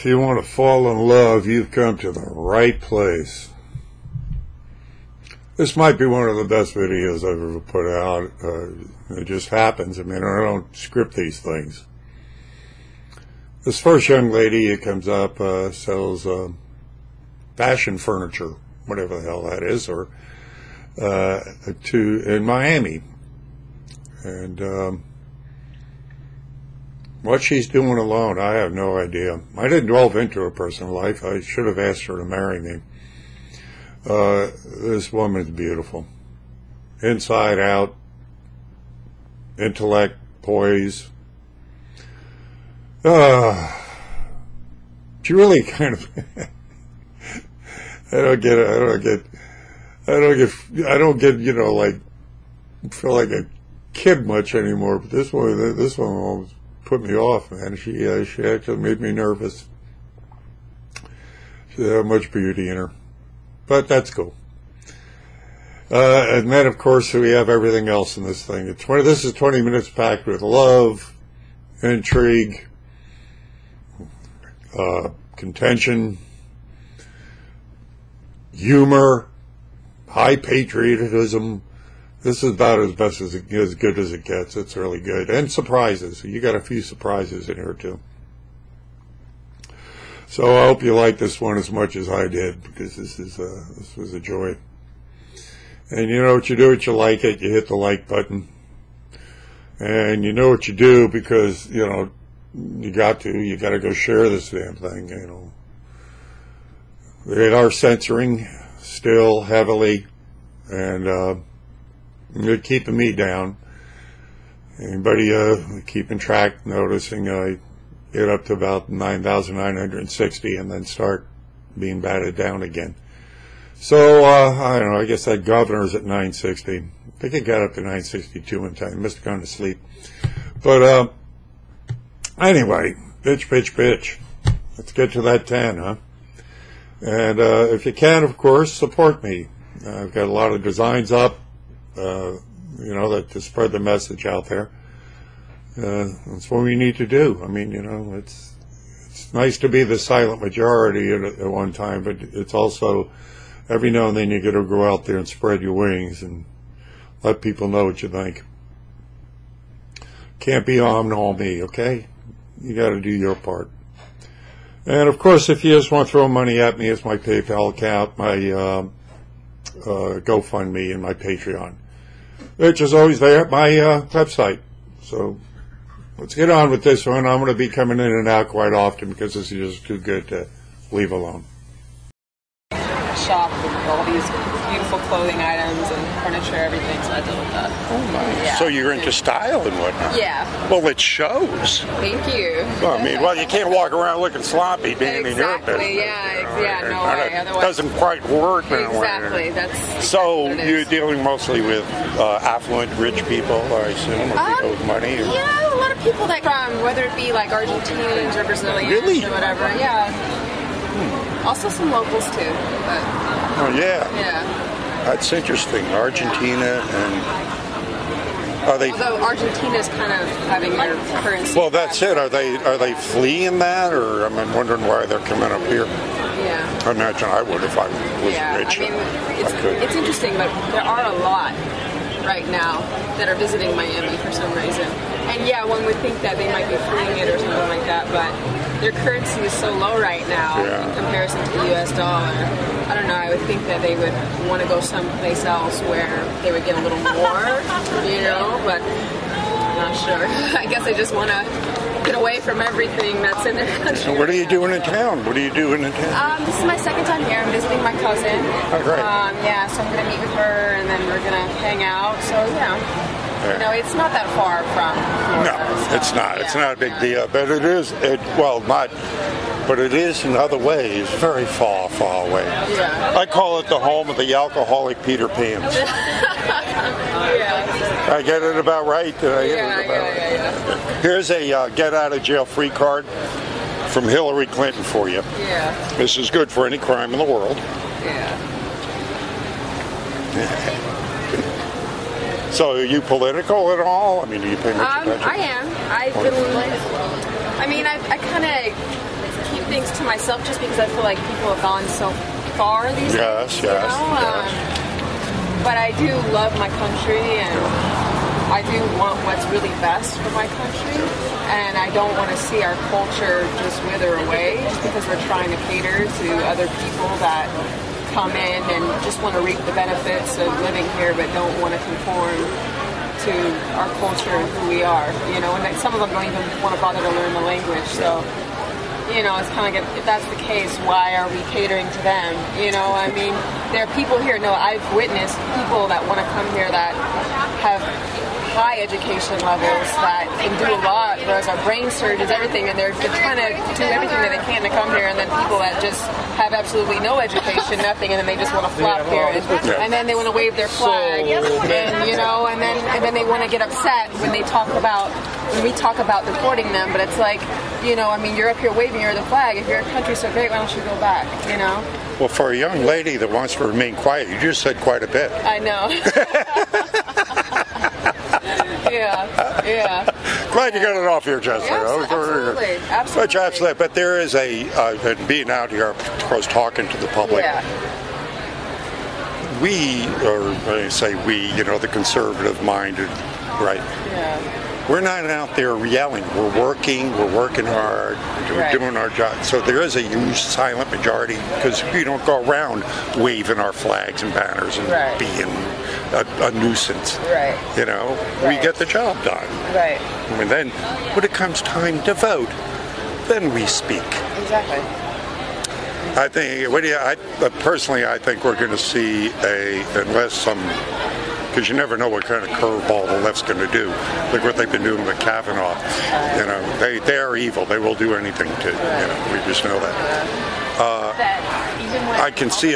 if you want to fall in love, you've come to the right place. This might be one of the best videos I've ever put out. It just happens. I mean, I don't script these things. This first young lady who comes up sells fashion furniture, whatever the hell that is, or in Miami. And what she's doing alone, I have no idea. I didn't delve into her personal life. I should have asked her to marry me. This woman's beautiful. Inside out, intellect, poise. She really kind of I don't get, you know, like, feel like a kid much anymore, but this one almost put me off, man. She actually made me nervous. She had much beauty in her. But that's cool. And then, of course, we have everything else in this thing. This is 20 minutes packed with love, intrigue, contention, humor, high patriotism. This is about as good as it gets. It's really good. And surprises. You got a few surprises in here, too. So I hope you like this one as much as I did, because this was a joy. And you know what you do if you like it. You hit the like button. And you know what you do because, you know, you got to go share this damn thing, you know. They are censoring still heavily, and they're keeping me down. Anybody keeping track, noticing I get up to about 9,960 and then start being batted down again. So, I don't know, I guess that governor's at 960. I think it got up to 962 in time. Must have gone to sleep. But, anyway, bitch. Let's get to that 10, huh? And if you can, of course, support me. I've got a lot of designs up, you know, to spread the message out there. That's what we need to do. I mean, you know, it's nice to be the silent majority at one time, but it's also every now and then you got to go out there and spread your wings and let people know what you think. Can't be all me, okay? You got to do your part. And of course, if you just want to throw money at me, it's my PayPal account, my GoFundMe, and my Patreon, which is always there at my website. So let's get on with this one. I'm going to be coming in and out quite often because this is just too good to leave alone. Shop with all these beautiful clothing items and furniture, everything, so I deal with that. Oh, nice. Yeah. So you're into style and whatnot? Yeah. Well, it shows. Thank you. Well, I mean, you can't walk around looking sloppy being in your business. Yeah, no way. Otherwise, it doesn't quite work. Exactly. That's so what it you're is. dealing mostly with affluent, rich people, I assume, or people with money? Or? Yeah, a lot of people that whether it be like Argentinians or Brazilians really? or whatever. Yeah. Also some locals too. But, oh yeah. Yeah. That's interesting. Argentina and are they? Although Argentina's kind of having their currency. Well, that's it. Are they fleeing that, or I'm wondering why they're coming up here? Yeah. I imagine I would if I was rich. I mean, it's interesting, but there are a lot right now that are visiting Miami for some reason. And yeah, one would think that they might be fleeing it or something like that, but their currency is so low right now in comparison to the U.S. dollar. I don't know, I would think that they would want to go someplace else where they would get a little more, you know, but I'm not sure. I guess they just want to get away from everything that's in their country. So what are you doing in town? This is my second time here. I'm visiting my cousin. Oh, great. Yeah, so I'm going to meet with her, and then we're going to hang out. So, yeah. No, it's not that far from Florida. No, it's not. Yeah, it's not a big deal. But it is, but it is in other ways very far, far away. Yeah. I call it the home of the alcoholic Peter Pans. Yeah. I get it about right? Yeah. Here's a get-out-of-jail-free card from Hillary Clinton for you. Yeah. This is good for any crime in the world. Yeah. So are you political at all? I mean, do you pay much attention? I am. I kind of keep things to to myself just because I feel like people have gone so far these days. Yes. But I do love my country, and I do want what's really best for my country, and I don't want to see our culture just wither away just because we're trying to cater to other people that come in and just want to reap the benefits of living here but don't want to conform to our culture and who we are, you know, and some of them don't even want to bother to learn the language, so, you know, it's kind of like, if that's the case, why are we catering to them, you know, I mean, there are people here, no, I've witnessed people that want to come here that have high education levels that can do a lot, whereas our brain surgeons, everything, and they're trying to do everything that they can to come here, and then people that just have absolutely no education, nothing, and then they just want to flop here, and then they want to wave their flag, and you know, and then they want to get upset when we talk about deporting them, but it's like, you know, I mean, you're up here waving the flag. If your country's so great, why don't you go back, you know? Well, for a young lady that wants to remain quiet, you just said quite a bit. I know. Yeah. Glad you got it off here, Jessica. Absolutely. But there is and being out here, of course, talking to the public. Yeah. We, or I say we, you know, the conservative-minded, right? Yeah. We're not out there yelling. We're working hard, we're doing our job. So there is a huge silent majority because we don't go around waving our flags and banners and being a nuisance. Right. You know, we get the job done. Right. And then when it comes time to vote, then we speak. Exactly. I think, personally, I think we're going to see unless some, because you never know what kind of curveball the left's going to do. Like what they've been doing with Kavanaugh. You know, they are evil. They will do anything to, you know, we just know that. I can see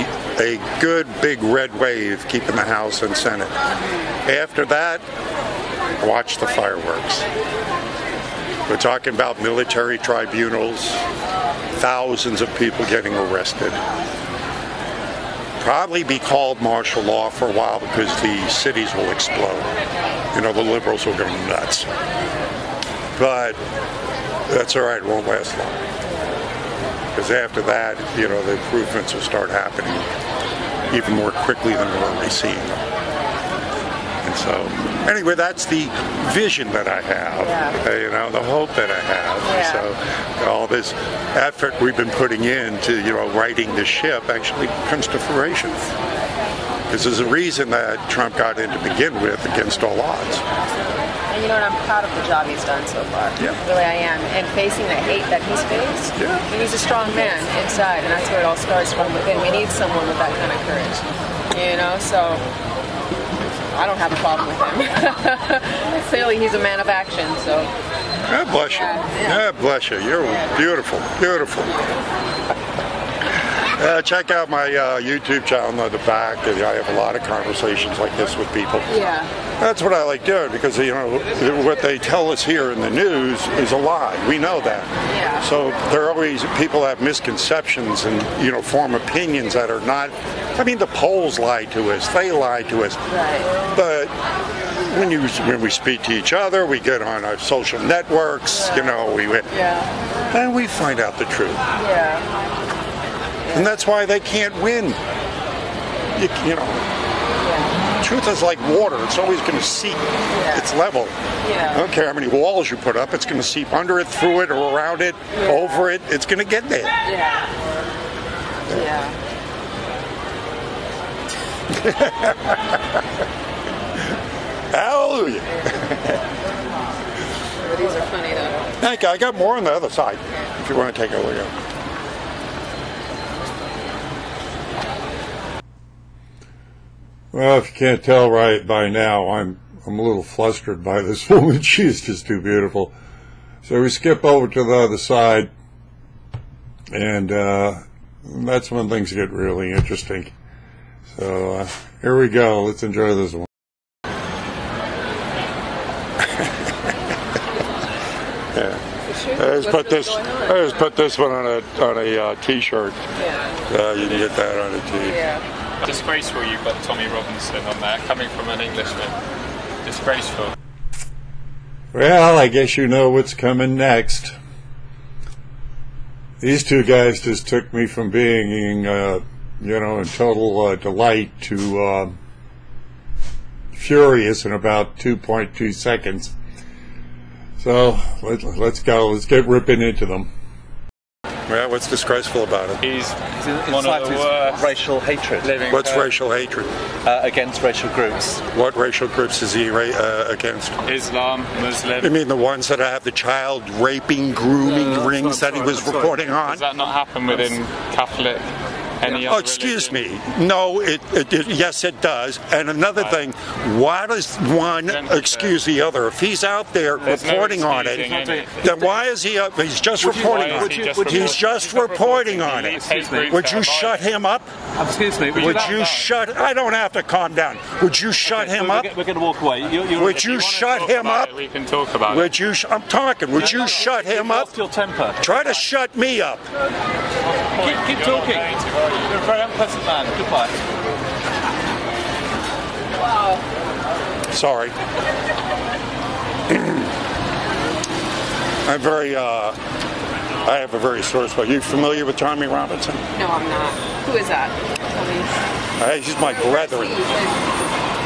a good big red wave keeping the House and Senate. After that, watch the fireworks. We're talking about military tribunals, thousands of people getting arrested. Probably be called martial law for a while because the cities will explode. You know, the liberals will go nuts. But that's all right, it won't last long. Because after that, you know, the improvements will start happening even more quickly than we're already seeing. And so, anyway, that's the vision that I have, you know, the hope that I have. So all this effort we've been putting into, you know, righting the ship actually comes to fruition. Because there's a reason that Trump got in to begin with against all odds. And you know what, I'm proud of the job he's done so far. Yeah. Really I am. And facing the hate that he's faced, and he's a strong man inside, and that's where it all starts from within. We need someone with that kind of courage. You know, so I don't have a problem with him. Clearly he's a man of action, so. God bless you. God bless you. You're beautiful, beautiful. Check out my YouTube channel on the back. I have a lot of conversations like this with people. Yeah. That's what I like doing because, you know, what they tell us here in the news is a lie. We know that. Yeah. So there are always, people have misconceptions and, you know, form opinions that are not, I mean, the polls lie to us. They lie to us. Right. But when we speak to each other, we get on our social networks, you know, and we find out the truth. Yeah. And that's why they can't win. You know, truth is like water. It's always going to seep. It's level. I don't care how many walls you put up. It's going to seep under it, through it, or around it, over it. It's going to get there. Hallelujah. These are funny, though. Thank you. I got more on the other side if you want to take a look at it. Well, if you can't tell right by now, I'm a little flustered by this woman. She's just too beautiful. So we skip over to the other side, and that's when things get really interesting. So here we go. Let's enjoy this one. I just put this one on a T-shirt. You can get that on a T. Disgraceful you've got Tommy Robinson on there, coming from an Englishman. Disgraceful. Well, I guess you know what's coming next. These two guys just took me from being, in total delight to furious in about 2.2 seconds. So let's go. Let's get ripping into them. Well, what's disgraceful about it? He's one Incites of the worst racial hatred living. What's racial hatred? against racial groups. What racial groups is he against? Islam, Muslim. You mean the ones that have the child raping, grooming rings that he was reporting on? Does that not happen within Catholic? Any other excuse religion? me. No, yes, it does. And another thing, why does one excuse the other? If he's out there reporting on it, then why is he up? He's just reporting on it. He's just reporting on it. Would you shut him up? Excuse me. Would you shut? I don't have to calm down. Would you shut him up? We're going to walk away. Would you shut him up? We can talk about Would you? I'm talking. Would you shut him up? Lost your temper. Try to shut me up. Keep talking. You're a very unpleasant man. Goodbye. Wow. Sorry. I have a very sore spot. You familiar with Tommy Robinson? No, I'm not. Who is that? He's my brethren.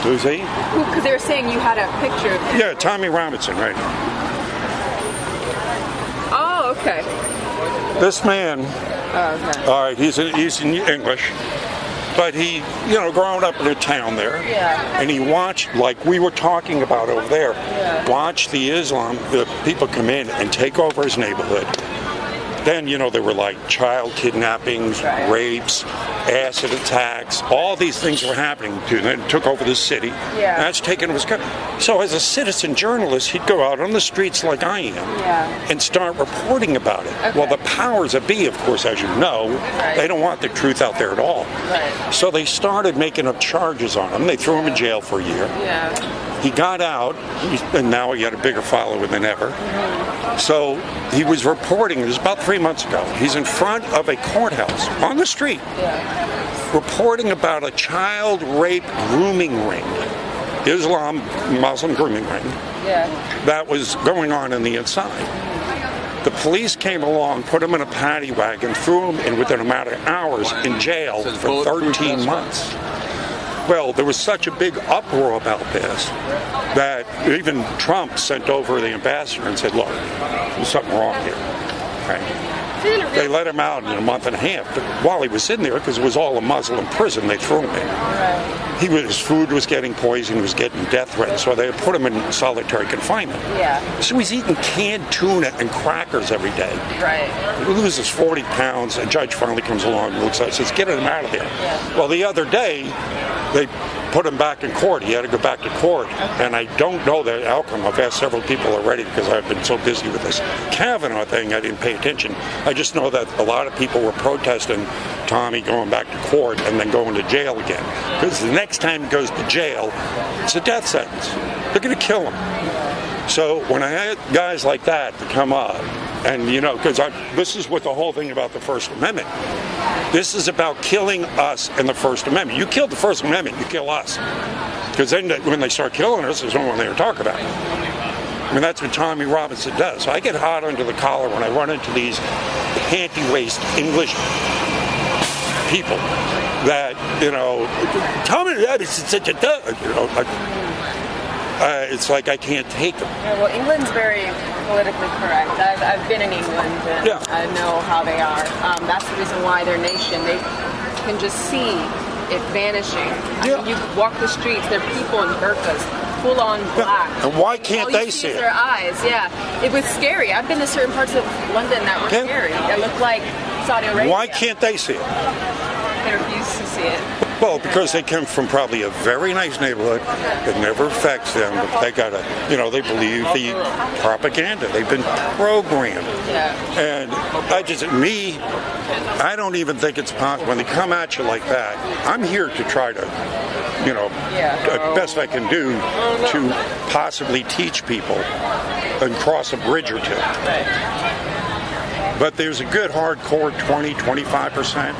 Who's he? Because they were saying you had a picture of him. Yeah, Tommy Robinson, right. Oh, okay. This man, Oh, okay. all right, he's in English, but he, growing up in a town there, Yeah. and he watched, like we were talking about over there, watched the people come in and take over his neighborhood. Then, there were like child kidnappings, rapes, acid attacks, all these things were happening to them. It took over the city. Yeah. That's taken his country. So as a citizen journalist, he'd go out on the streets like I am and start reporting about it. Okay. Well, the powers that be, of course, as you know, they don't want the truth out there at all. Right. So they started making up charges on him. They threw him in jail for a year. Yeah. He got out, and now he had a bigger following than ever. So he was reporting, it was about 3 months ago, he's in front of a courthouse on the street, reporting about a child rape grooming ring, Islam Muslim grooming ring, that was going on the inside. The police came along, put him in a paddy wagon, threw him in within a matter of hours in jail for 13 months. Well, there was such a big uproar about this that even Trump sent over the ambassador and said, look, there's something wrong here. Right? They let him out in a month and a half, but while he was in there, because it was all a Muslim prison, they threw him in. His food was getting poisoned, he was getting death threats, so they put him in solitary confinement. Yeah. So he's eating canned tuna and crackers every day. Right. He loses 40 pounds. A judge finally comes along and looks at it and says, get him out of there. Yeah. Well, the other day, they put him back in court. He had to go back to court. And I don't know the outcome. I've asked several people already because I've been so busy with this Kavanaugh thing, I didn't pay attention. I just know that a lot of people were protesting Tommy going back to court and then going to jail again. Because the next time he goes to jail, it's a death sentence. They're going to kill him. So when I had guys like that to come up, and because this is what the whole thing about the First Amendment. This is about killing us and the First Amendment. You killed the First Amendment, you kill us. Because then when they start killing us, there's no one there to talk about it. I mean, that's what Tommy Robinson does. So I get hot under the collar when I run into these panty-waist English people that, Tommy Robinson such a it's like I can't take them. Yeah, well, England's very politically correct. I've been in England and I know how they are. That's the reason why their nation, they can just see it vanishing. I mean, you walk the streets, there are people in burqas, full on black. And why can't they see it? Their eyes, It was scary. I've been to certain parts of London that were scary. It looked like Saudi Arabia. Why can't they see it? They refuse to see it. Well, because they come from probably a very nice neighborhood. It never affects them, but they gotta, they believe the propaganda. They've been programmed. Yeah. And I don't even think it's possible. When they come at you like that, I'm here to try to, the best I can do to possibly teach people and cross a bridge or two. But there's a good hardcore 20-25%.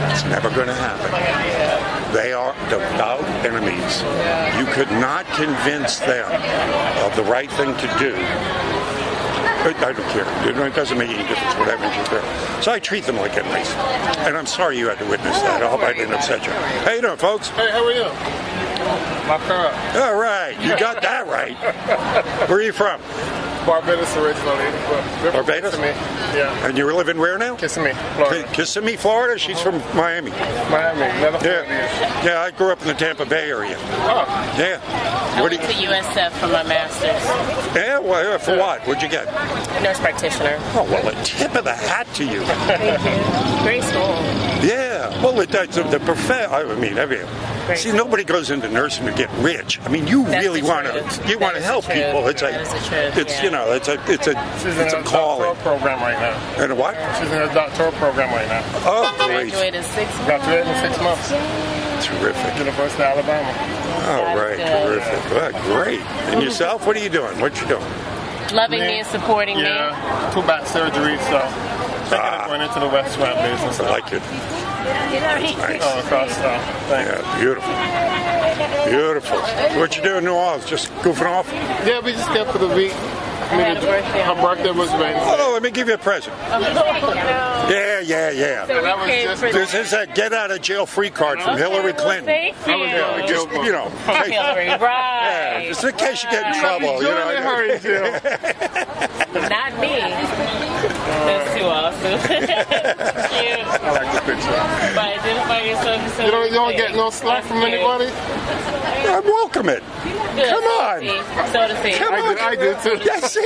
It's never going to happen. They are devout enemies. You could not convince them of the right thing to do. I don't care. It doesn't make any difference what happens to there. So I treat them like a nice. And I'm sorry you had to witness that. I hope I didn't upset you. How you doing, folks? Hey, how are you? My car. All right, you got that right. Where are you from? Barbados originally. Barbados? Kissimmee. Yeah. And you're living where now? Kissimmee, Florida. Kissimmee, Florida? She's from Miami. Miami. Another 4 years. Yeah, I grew up in the Tampa Bay area. Oh. Yeah. I went to USF for my master's. Yeah, well, for what? What'd you get? Nurse practitioner. Oh, well, a tip of the hat to you. Thank you. Great school. Yeah. Well, see, nobody goes into nursing to get rich. I mean, you really want to help people. It's a calling. Program right now. And a what? She's in a doctoral program right now. Oh, great. Graduated 6 months. Graduated in 6 months. Terrific. University of Alabama. Oh, right. Terrific. Well, great. And yourself? What are you doing? What you doing? Loving me and supporting me. Yeah. 2 back surgeries, so thinking of going into the restaurant business. I like it. Nice. Oh, across yeah, beautiful. Beautiful. What you doing in New Orleans? Just goofing off? Yeah, we just came for the week. Her birthday was Wednesday. Oh, let me give you a present. Yeah. This is a get out of jail free card from Hillary Clinton. Thank you. Just, Hillary, right. Yeah, just in case you get in trouble. Not me. That's too awesome. Cute. I like the picture. But identify yourself as you don't get no slack from anybody? I welcome it. Good. Come on. So to see. Come on. I do too. Yes, see?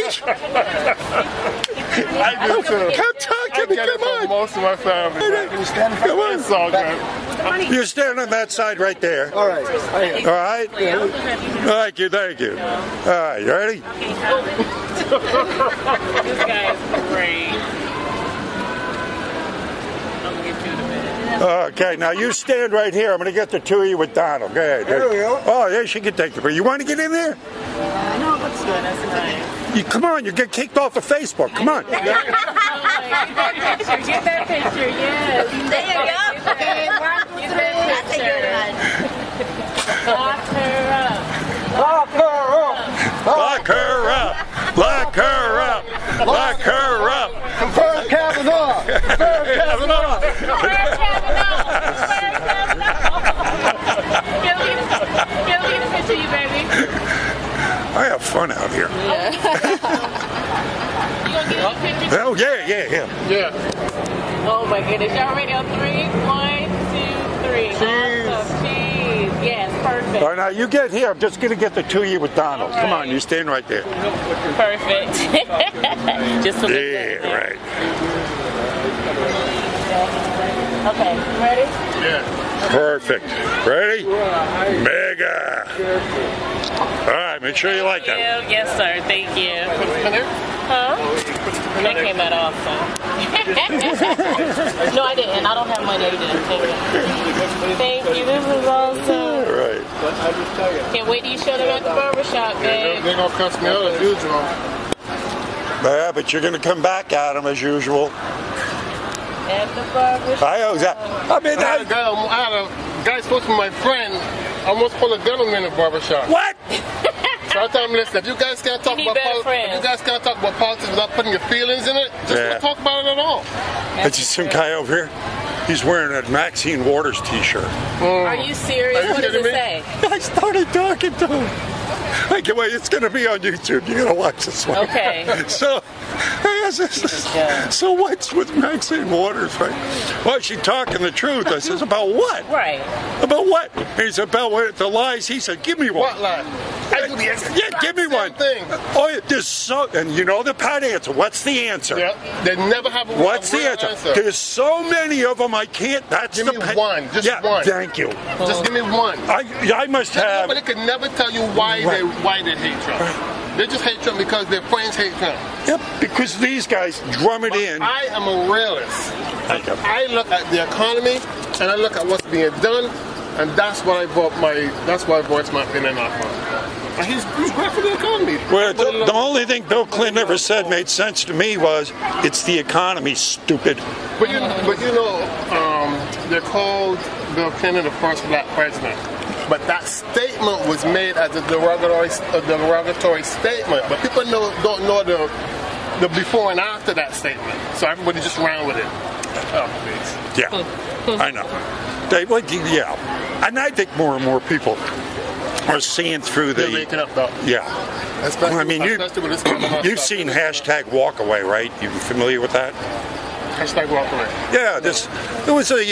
I do too. Come talk to me. Come on. Most of my family. Come on. It's all good. You stand on that side right there. All right. All right? Thank you. All right, you ready? This guy is great. I'm going to get you in a minute. Okay, now you stand right here. I'm going to get the two of you with Donald. Go ahead. There we go. Oh, yeah, she can take the break. You want to get in there? No, that's good. That's nice. Come on, you get kicked off of Facebook. Come on. Get that picture, yes. There you go. Okay, 1, 2, 3. That's a good one. Lock her up. Lock her up. Lock her up. Lock her up. Lock her up. Confirm Kavanaugh. Confirm Kavanaugh. Give me the picture, you baby. I have fun out here. You gonna get a picture? Oh, yeah. Oh my goodness, y'all ready on 3? 1, 2, 3. Cheese. Awesome. Cheese. Yes, perfect. All right, now you get here. I'm just going to get the two of you with Donald. Come on, you stand right there. Perfect. Just to Yeah, right. Okay, ready? Yeah. Perfect. Ready? Mega. All right, make sure you like that. Yes, sir. Thank you. Huh? That came out awesome. No, I didn't. I don't have money. I didn't. Thank you. This is awesome. All right. Can't wait till you show them at the barbershop, babe. They're going to cuss me out as usual. Yeah, but you're going to come back at him as usual. At the barbershop. I had a guy supposed to be my friend. I almost pulled a gun on me in the barbershop. What? So I told him, listen, if you guys can't talk about politics without putting your feelings in it, just don't talk about it at all. That's just some guy over here. He's wearing a Maxine Waters t-shirt. Are you serious? What does it say? I started talking to him. I can't wait. It's going to be on YouTube. You're going to watch this one. Okay. So what's with Maxine Waters, right? Well, she's talking the truth. I says, about what? Right. About what? He said, about what, the lies. He said, give me one. What lie? I do the Yeah, give me one. thing. Oh, there's so, and you know the pat answer. What's the answer? Yeah, they never have a What's the real answer? There's so many of them, I can't. That's Give the me one. Just one. Thank you. Just give me one. I must have. Nobody could never tell you why they hate Trump. They just hate Trump because their friends hate Trump. Yep, because these guys drum it in. I am a realist. I look at the economy and I look at what's being done, and that's what I voiced my opinion off on. And he's great for the economy. Well, the only thing Bill Clinton ever said made sense to me was, it's the economy, stupid. But you know, they're called Bill Clinton the first black president. But that statement was made as a derogatory statement. But people don't know the before and after that statement. So everybody just ran with it. Oh, please. Yeah, I know. Yeah, and I think more and more people are seeing through They're waking up, though. Yeah. Especially, I mean, you've seen hashtag walkaway, right? You familiar with that? Hashtag walkaway. Yeah, there was a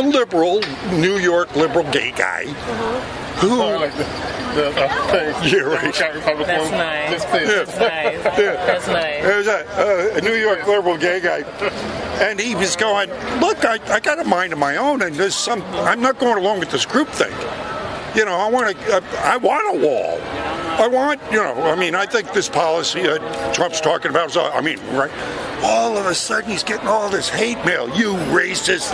liberal, New York liberal gay guy who. Like the yeah, right. That's nice. That's nice. That's nice. There was a New York liberal gay guy, and he was going, "Look, I got a mind of my own, and I'm not going along with this group thing. You know, I want a wall. I want, I think this policy Trump's talking about is, right? All of a sudden he's getting all this hate mail. You racist,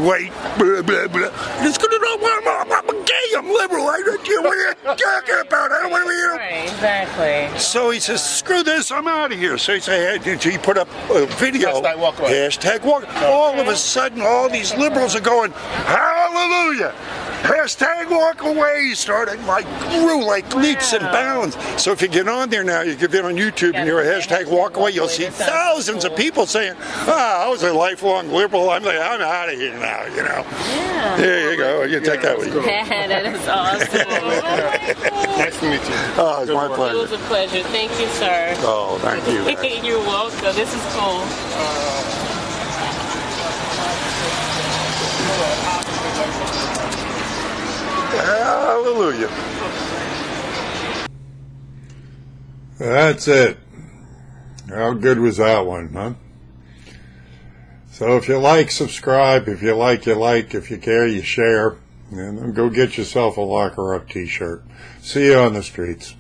white, blah, blah, blah. And it's good to know I'm gay, I'm liberal. I don't care what you're talking about. I don't want to be here. Right, exactly. So he says, screw this, I'm out of here. So he put up a video. Hashtag walk away. Hashtag walk. All of a sudden, all these liberals are going, hallelujah. Hashtag walk away started grew like leaps and bounds. So if you get on there now, you get on YouTube and you're a hashtag walk away, you'll see thousands of people saying, I was a lifelong liberal. I'm out of here now, Yeah. There you go. You take that with you. That is awesome. Nice to meet you. Oh, it's my It pleasure. was a pleasure. Thank you, sir. Oh, thank you. You're welcome. This is cool. Hallelujah. That's it. How good was that one, huh? So if you like, subscribe. If you like, you like. If you care, you share. And then go get yourself a Locker Up t-shirt. See you on the streets.